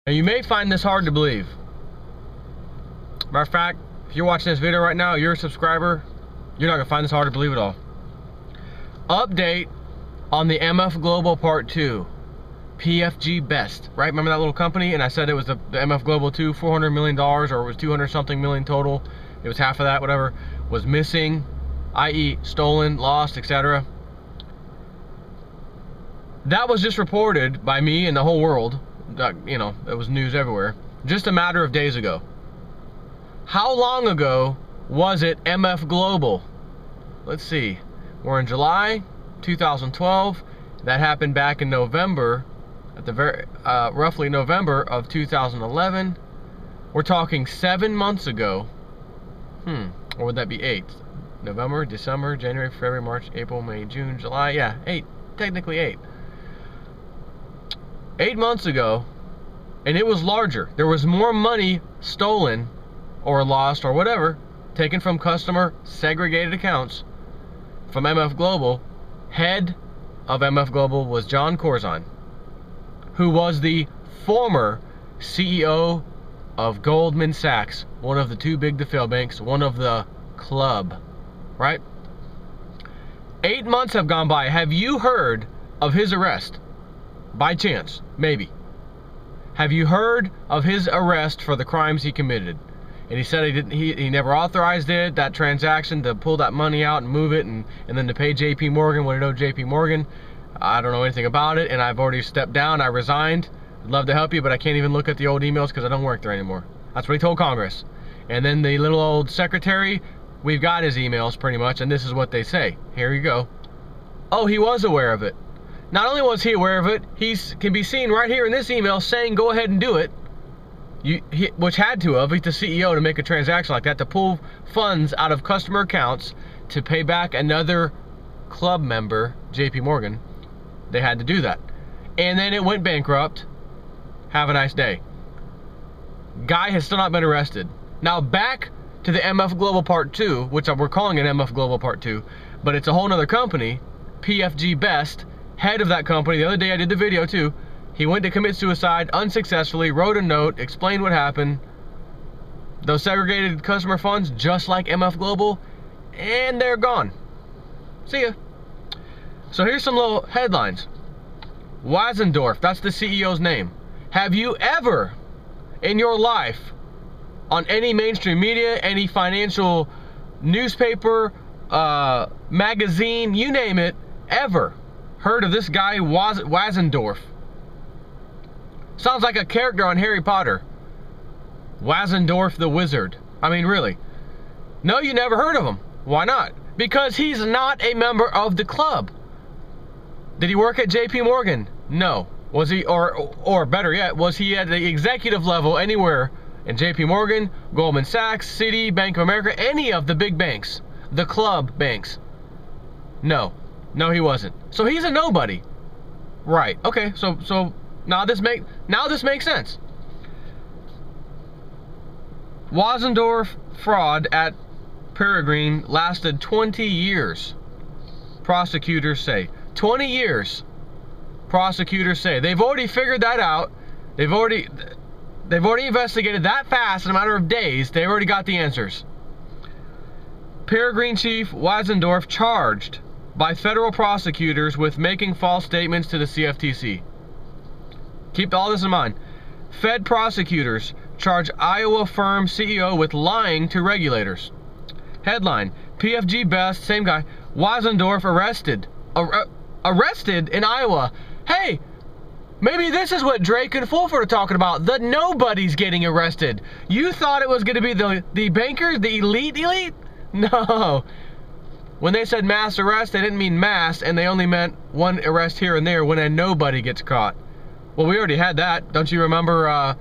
Now, you may find this hard to believe. Matter of fact, if you're watching this video right now, you're a subscriber, you're not gonna find this hard to believe at all. Update on the MF Global Part 2. BFGBest, right? Remember that little company? And I said it was the MF Global 2, $400 million, or it was 200 something million total. It was half of that, whatever, was missing, i.e. stolen, lost, etc. That was just reported by me and the whole world. You know, it was news everywhere. Just a matter of days ago. How long ago was it MF Global? Let's see. We're in July 2012. That happened back in November, at the very roughly November of 2011. We're talking 7 months ago. Or would that be 8? November, December, January, February, March, April, May, June, July. Yeah, 8. Technically 8. 8 months ago, and it was larger. There was more money stolen or lost or whatever, taken from customer segregated accounts from MF Global. Head of MF Global was John Corzine, who was the former CEO of Goldman Sachs, one of the too big to fail banks, one of the club, right? 8 months have gone by. Have you heard of his arrest? By chance, maybe. Have you heard of his arrest for the crimes he committed? And he said he never authorized it, that transaction, to pull that money out and move it and then to pay JP Morgan when he owed JP Morgan. I don't know anything about it, and I've already stepped down. I resigned. I'd love to help you, but I can't even look at the old emails because I don't work there anymore. That's what he told Congress. And then the little old secretary, we've got his emails pretty much, and this is what they say. Here you go. Oh, he was aware of it. Not only was he aware of it, he can be seen right here in this email saying go ahead and do it. Which had to have, he's the CEO, to make a transaction like that, to pull funds out of customer accounts to pay back another club member, JP Morgan. They had to do that. And then it went bankrupt. Have a nice day. Guy has still not been arrested. Now back to the MF Global Part 2, which we're calling it MF Global Part 2, but it's a whole nother company, BFGBest, head of that company. The other day I did the video too. He went to commit suicide unsuccessfully, wrote a note, explained what happened. Those segregated customer funds, just like MF Global, and they're gone. See ya. So here's some little headlines. Wasendorf, that's the CEO's name. Have you ever in your life, on any mainstream media, any financial newspaper, magazine, you name it, ever heard of this guy Wasendorf? Sounds like a character on Harry Potter. Wasendorf the Wizard. I mean, really. No, you never heard of him. Why not? Because he's not a member of the club. Did he work at JP Morgan? No. Was he, or better yet, was he at the executive level anywhere in JP Morgan, Goldman Sachs, Citi, Bank of America, any of the big banks, the club banks? No. No, he wasn't. So he's a nobody. Right. Okay, so now this makes sense. Wasendorf fraud at Peregrine lasted 20 years. Prosecutors say 20 years. Prosecutors say they've already figured that out. They've already investigated that fast in a matter of days. They've already got the answers. Peregrine chief Wasendorf charged by federal prosecutors with making false statements to the CFTC. Keep all this in mind. Fed prosecutors charge Iowa firm CEO with lying to regulators. Headline, BFGBest, same guy, Wasendorf arrested. Arrested in Iowa. Hey, maybe this is what Drake and Fulford are talking about. The nobody's getting arrested. You thought it was going to be the bankers, the elite? No. When they said mass arrest, they didn't mean mass, and they only meant one arrest here and there when a nobody gets caught. Well, we already had that. Don't you remember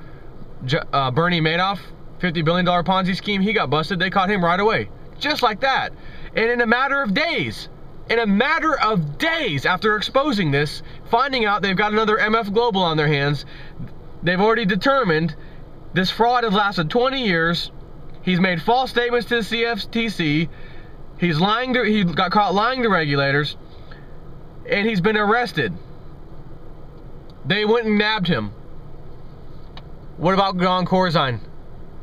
Bernie Madoff, $50 billion Ponzi scheme? He got busted. They caught him right away. Just like that. And in a matter of days, after exposing this, finding out they've got another MF Global on their hands, they've already determined this fraud has lasted 20 years. He's made false statements to the CFTC. He got caught lying to regulators, and he's been arrested. They went and nabbed him. What about John Corzine?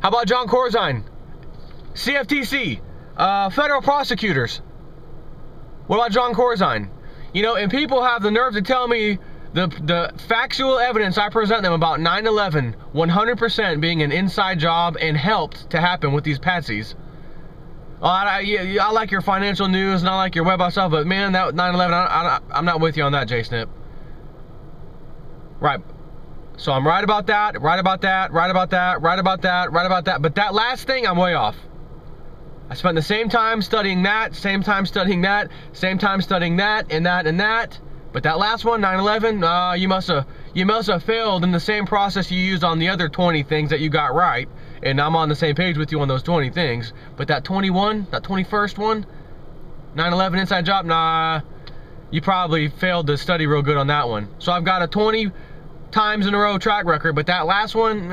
How about John Corzine? CFTC, federal prosecutors. What about John Corzine? You know, and people have the nerve to tell me the factual evidence I present them about 9/11 100% being an inside job and helped to happen with these patsies. I like your financial news and I like your web stuff, but man, that 9/11, I'm not with you on that, J-Snip. Right. So I'm right about that, right about that, right about that, right about that, right about that. But that last thing, I'm way off. I spent the same time studying that, same time studying that, same time studying that, and that, and that. But that last one, 9/11, you must have failed in the same process you used on the other 20 things that you got right. And I'm on the same page with you on those 20 things. But that 21st one, 9/11 inside job, nah, you probably failed to study real good on that one. So I've got a 20 times in a row track record, but that last one,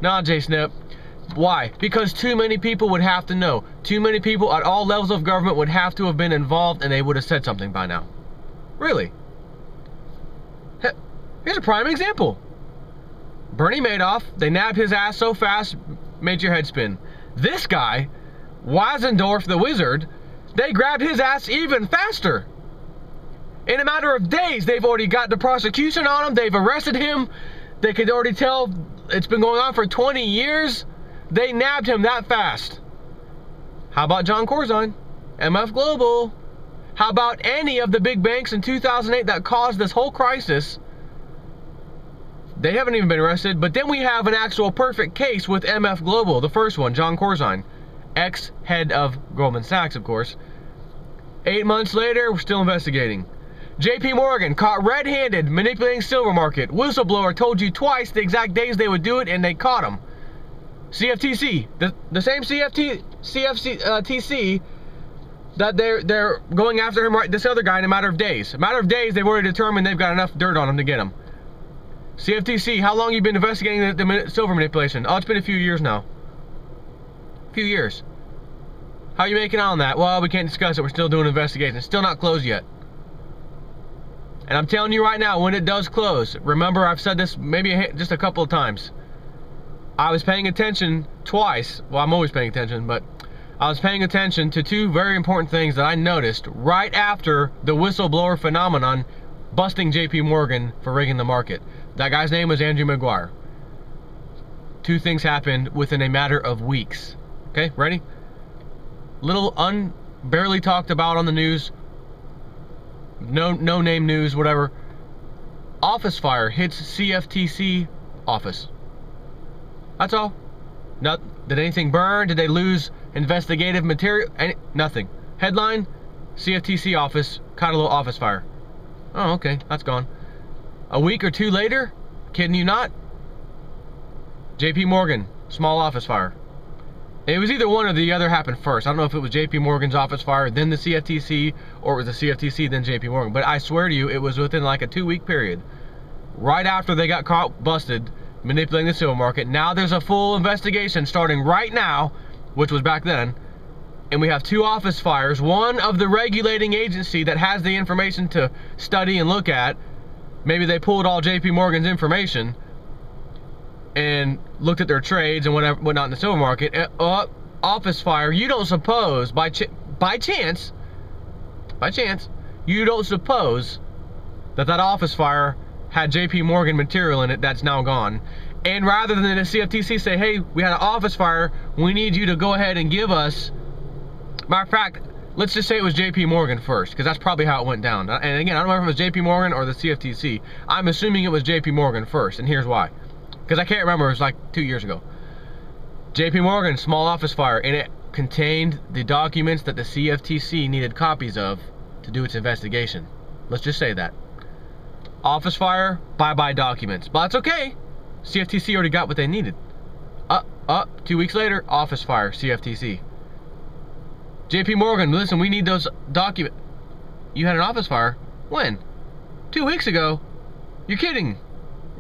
nah, J-Snip. Why? Because too many people would have to know. Too many people at all levels of government would have to have been involved, and they would have said something by now. Really? Here's a prime example. Bernie Madoff, they nabbed his ass so fast, made your head spin. This guy, Weisendorf the wizard, they grabbed his ass even faster. In a matter of days, they've already got the prosecution on him. They've arrested him. They could already tell it's been going on for 20 years. They nabbed him that fast. How about John Corzine, MF Global? How about any of the big banks in 2008 that caused this whole crisis? They haven't even been arrested. But then we have an actual perfect case with MF Global, the first one, John Corzine, ex-head of Goldman Sachs, of course. 8 months later, we're still investigating. JP Morgan caught red-handed manipulating silver market. Whistleblower told you twice the exact days they would do it, and they caught him. CFTC, the same CFTC that they're going after him, right? This other guy in a matter of days. A matter of days, they've already determined they've got enough dirt on him to get him. CFTC, how long you been investigating the silver manipulation? Oh, it's been a few years now. A few years. How are you making out on that? Well, we can't discuss it. We're still doing investigations. It's still not closed yet. And I'm telling you right now, when it does close, remember I've said this maybe just a couple of times. I was paying attention twice. Well, I'm always paying attention, but I was paying attention to two very important things that I noticed right after the whistleblower phenomenon busting JP Morgan for rigging the market. That guy's name was Andrew Maguire. Two things happened within a matter of weeks. Okay, ready? Little barely talked about on the news. No name news, whatever. Office fire hits CFTC office. That's all. Did anything burn? Did they lose investigative material? Nothing. Headline, CFTC office caught a little office fire. Oh, okay, that's gone. A week or two later, kidding you not, JP Morgan, small office fire. It was either one or the other happened first. I don't know if it was JP Morgan's office fire, then the CFTC, or it was the CFTC, then JP Morgan. But I swear to you, it was within like a 2-week period. Right after they got caught, busted, manipulating the silver market. Now there's a full investigation starting right now, which was back then. And we have 2 office fires. One of the regulating agency that has the information to study and look at. Maybe they pulled all JP Morgan's information and looked at their trades and whatnot in the silver market. Office fire. You don't suppose by chance, you don't suppose that office fire had JP Morgan material in it that's now gone. And rather than the CFTC say, hey, we had an office fire, we need you to go ahead and give us, matter of fact, let's just say it was JP Morgan first, because that's probably how it went down. And again, I don't know if it was JP Morgan or the CFTC. I'm assuming it was JP Morgan first, and here's why. Because I can't remember, it was like 2 years ago. JP Morgan, small office fire, and it contained the documents that the CFTC needed copies of to do its investigation. Let's just say that. Office fire, bye-bye documents. But that's okay. CFTC already got what they needed. 2 weeks later, office fire, CFTC. JP Morgan, listen, we need those documents. You had an office fire? When? 2 weeks ago? You're kidding.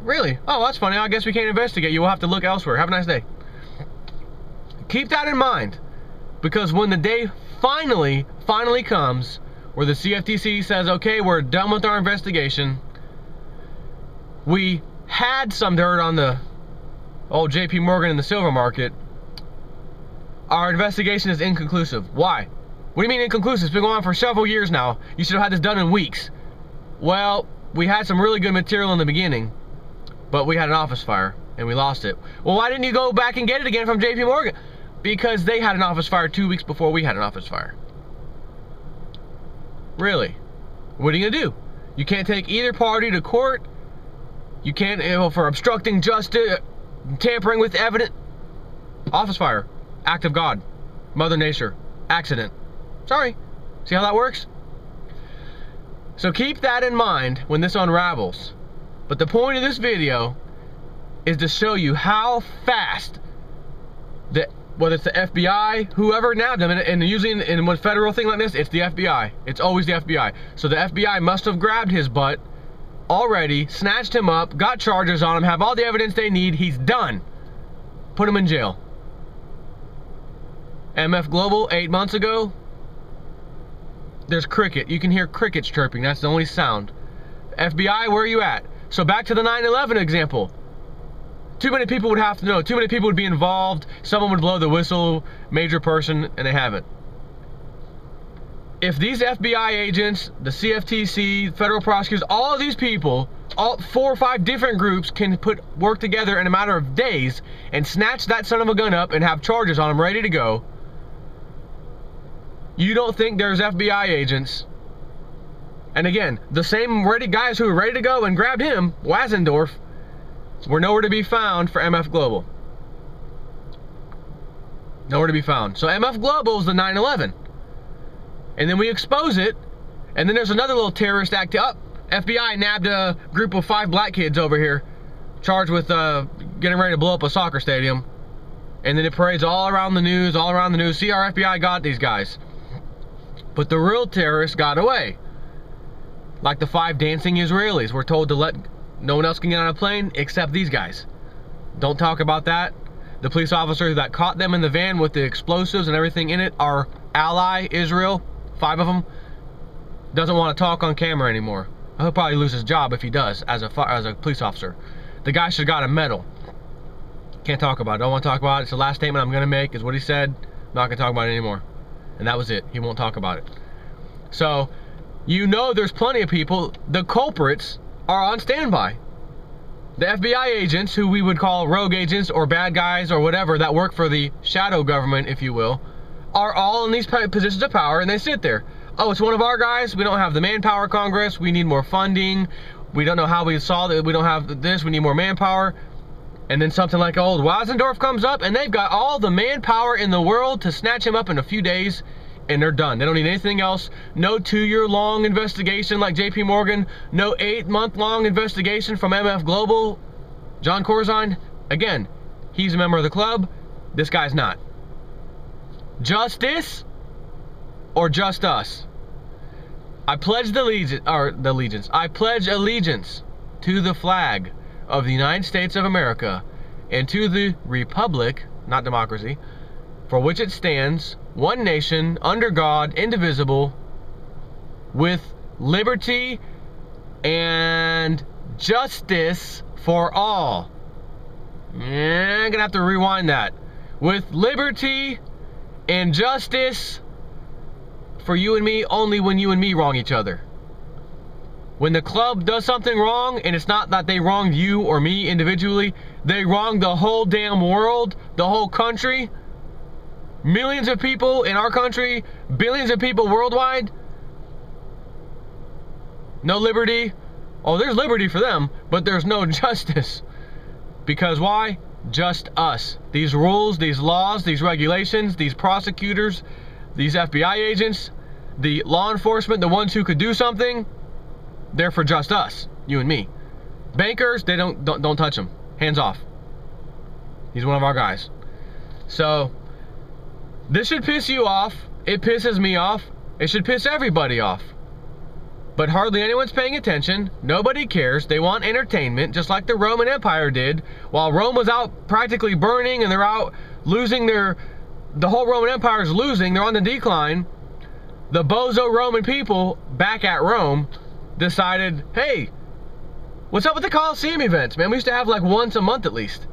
Really? Oh, that's funny. I guess we can't investigate. You will have to look elsewhere. Have a nice day. Keep that in mind. Because when the day finally comes where the CFTC says, okay, we're done with our investigation. We had some dirt on the Oh, JP Morgan in the silver market. Our investigation is inconclusive. Why? What do you mean inconclusive? It's been going on for several years now. You should have had this done in weeks. Well, we had some really good material in the beginning, but we had an office fire and we lost it. Well, why didn't you go back and get it again from JP Morgan? Because they had an office fire 2 weeks before we had an office fire. Really? What are you gonna do? You can't take either party to court. You can't, for obstructing justice, tampering with evidence. Office fire. Act of God. Mother Nature. Accident. Sorry. See how that works? So keep that in mind when this unravels. But the point of this video is to show you how fast, whether it's the FBI, whoever nabbed them, and usually in a federal thing like this, it's the FBI. It's always the FBI. So the FBI must have grabbed his butt already, snatched him up, got charges on him, have all the evidence they need. He's done. Put him in jail. MF Global, 8 months ago, there's cricket. You can hear crickets chirping. That's the only sound. FBI, where are you at? So back to the 9/11 example. Too many people would have to know. Too many people would be involved. Someone would blow the whistle, major person, and they haven't. If these FBI agents, the CFTC, federal prosecutors, all of these people, all 4 or 5 different groups can work together in a matter of days and snatch that son of a gun up and have charges on them ready to go, you don't think there's FBI agents? And again, the same guys who were ready to go and grabbed him, Wasendorf, were nowhere to be found for MF Global. Nowhere to be found. So MF Global is the 9/11. And then we expose it, and then there's another little terrorist act up. FBI nabbed a group of 5 black kids over here, charged with getting ready to blow up a soccer stadium. And then it parades all around the news, See, our FBI got these guys. But the real terrorists got away. Like the 5 dancing Israelis. We're told to let no one else can get on a plane except these guys. Don't talk about that. The police officer that caught them in the van with the explosives and everything in it, our ally Israel, 5 of them, doesn't want to talk on camera anymore. He'll probably lose his job if he does as a police officer. The guy should have got a medal. Can't talk about it. Don't want to talk about it. It's the last statement I'm going to make is what he said. Not going to talk about it anymore. And that was it. He won't talk about it. So, you know there's plenty of people, the culprits are on standby. The FBI agents, who we would call rogue agents or bad guys or whatever that work for the shadow government, if you will, are all in these positions of power, and they sit there. Oh, it's one of our guys. We don't have the manpower Congress. We need more funding. We don't know how we solve it. We don't have this. We need more manpower. And then something like old Wasendorf comes up, and they've got all the manpower in the world to snatch him up in a few days, and they're done. They don't need anything else. No 2-year-long investigation like JP Morgan. No 8-month-long investigation from MF Global. John Corzine, again, he's a member of the club. This guy's not. Justice or just us? I pledge I pledge allegiance to the flag of the United States of America and to the republic, not democracy, for which it stands, one nation, under God, indivisible, with liberty and justice for all. I'm gonna have to rewind that. With liberty and justice for you and me, only when you and me wrong each other. When the club does something wrong, and it's not that they wronged you or me individually, they wronged the whole damn world, the whole country, millions of people in our country, billions of people worldwide. No liberty. Oh, there's liberty for them, but there's no justice. Because why? Just us. These rules, these laws, these regulations, these prosecutors, these FBI agents, the law enforcement, the ones who could do something, they're for just us, you and me. Bankers, they don't touch them. Hands off. He's one of our guys. So, this should piss you off. It pisses me off. It should piss everybody off. But hardly anyone's paying attention. Nobody cares. They want entertainment, just like the Roman Empire did. While Rome was out practically burning and they're out losing the whole Roman Empire is losing, they're on the decline. The bozo Roman people back at Rome decided, hey, what's up with the Colosseum events, man? We used to have like once a month at least.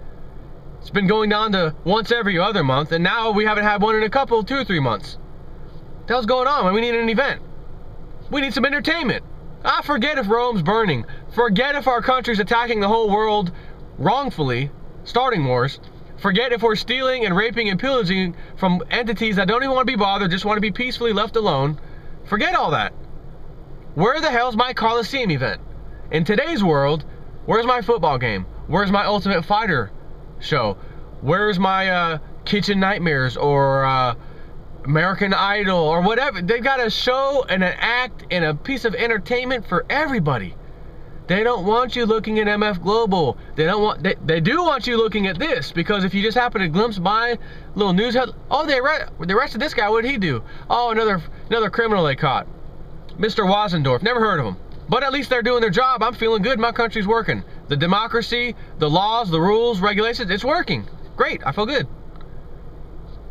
It's been going down to once every other month, and now we haven't had one in a couple, 2 or 3 months. What the hell's going on? We need an event. We need some entertainment. Forget if Rome's burning. Forget if our country's attacking the whole world wrongfully, starting wars. Forget if we're stealing and raping and pillaging from entities that don't even want to be bothered, just want to be peacefully left alone. Forget all that. Where the hell's my Coliseum event? In today's world, where's my football game? Where's my Ultimate Fighter show? Where's my Kitchen Nightmares or American Idol or whatever? They got a show and an act and a piece of entertainment for everybody. They don't want you looking at MF Global. They don't want. They do want you looking at this, because if you just happen to glimpse by little news head, oh, they arrested this guy. What did he do? Oh, another criminal they caught, Mr. Wasendorf. Never heard of him. But at least they're doing their job. I'm feeling good. My country's working. The democracy, the laws, the rules, regulations, it's working. Great. I feel good.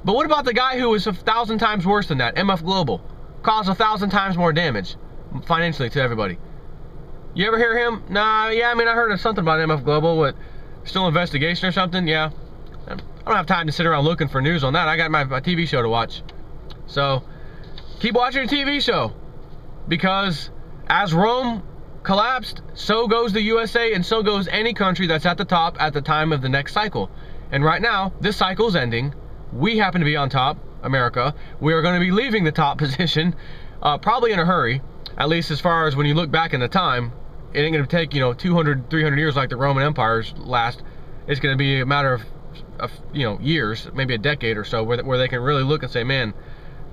But what about the guy who was 1,000 times worse than that? MF Global. Caused 1,000 times more damage financially to everybody. You ever hear him? Nah, yeah, I mean, I heard of something about MF Global. What, still investigation or something? Yeah. I don't have time to sit around looking for news on that. I got my TV show to watch. So, keep watching your TV show. Because as Rome collapsed, so goes the USA, and so goes any country that's at the top at the time of the next cycle. And right now, this cycle's ending. We happen to be on top, America. We are going to be leaving the top position, probably in a hurry, at least as far as when you look back in the time. It ain't going to take, 200, 300 years like the Roman Empire's last. It's going to be a matter of years, maybe a decade or so, where they can really look and say, man,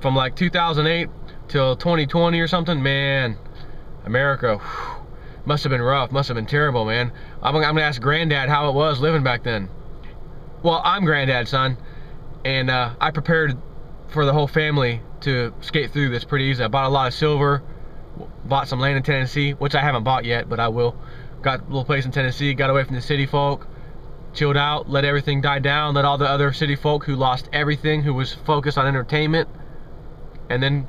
from like 2008 till 2020 or something, man, America, whew, must have been rough, must have been terrible, man. I'm going to ask Granddad how it was living back then. Well, I'm Granddad, son, and I prepared for the whole family to skate through this pretty easy. I bought a lot of silver, bought some land in Tennessee, which I haven't bought yet, but I will. Got a little place in Tennessee, got away from the city folk, chilled out, let everything die down, let all the other city folk who lost everything, who was focused on entertainment, and then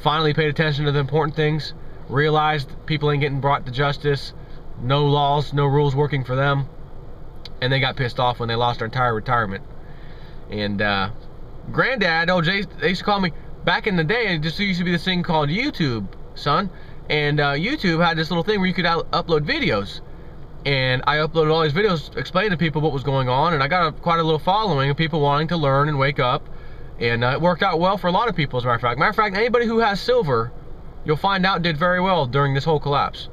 finally paid attention to the important things, realized people ain't getting brought to justice, no laws, no rules working for them, and they got pissed off when they lost their entire retirement. And Granddad, they used to call me, back in the day, it just used to be this thing called YouTube, son, and YouTube had this little thing where you could upload videos, and I uploaded all these videos explaining to people what was going on, and I got quite a little following of people wanting to learn and wake up, and it worked out well for a lot of people, as a matter of fact. Matter of fact, anybody who has silver, you'll find out, did very well during this whole collapse,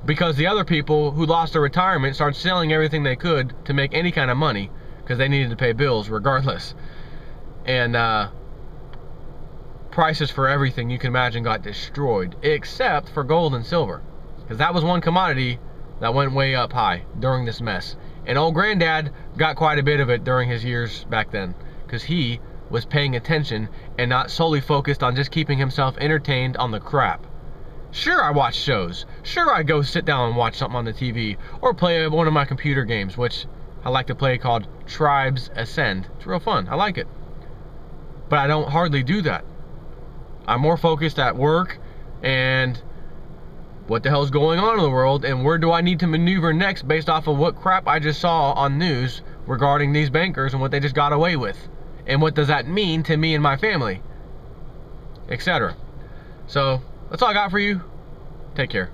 because the other people who lost their retirement started selling everything they could to make any kind of money, because they needed to pay bills regardless. And prices for everything you can imagine got destroyed, except for gold and silver, because that was one commodity that went way up high during this mess. And old Granddad got quite a bit of it during his years back then, because he was paying attention and not solely focused on just keeping himself entertained on the crap. Sure, I watch shows. Sure, I go sit down and watch something on the TV, or play one of my computer games, which I like to play, called Tribes Ascend. It's real fun. I like it. But I don't hardly do that. I'm more focused at work and what the hell's going on in the world, and where do I need to maneuver next based off of what crap I just saw on news regarding these bankers and what they just got away with, and what does that mean to me and my family, etc. So that's all I got for you. Take care.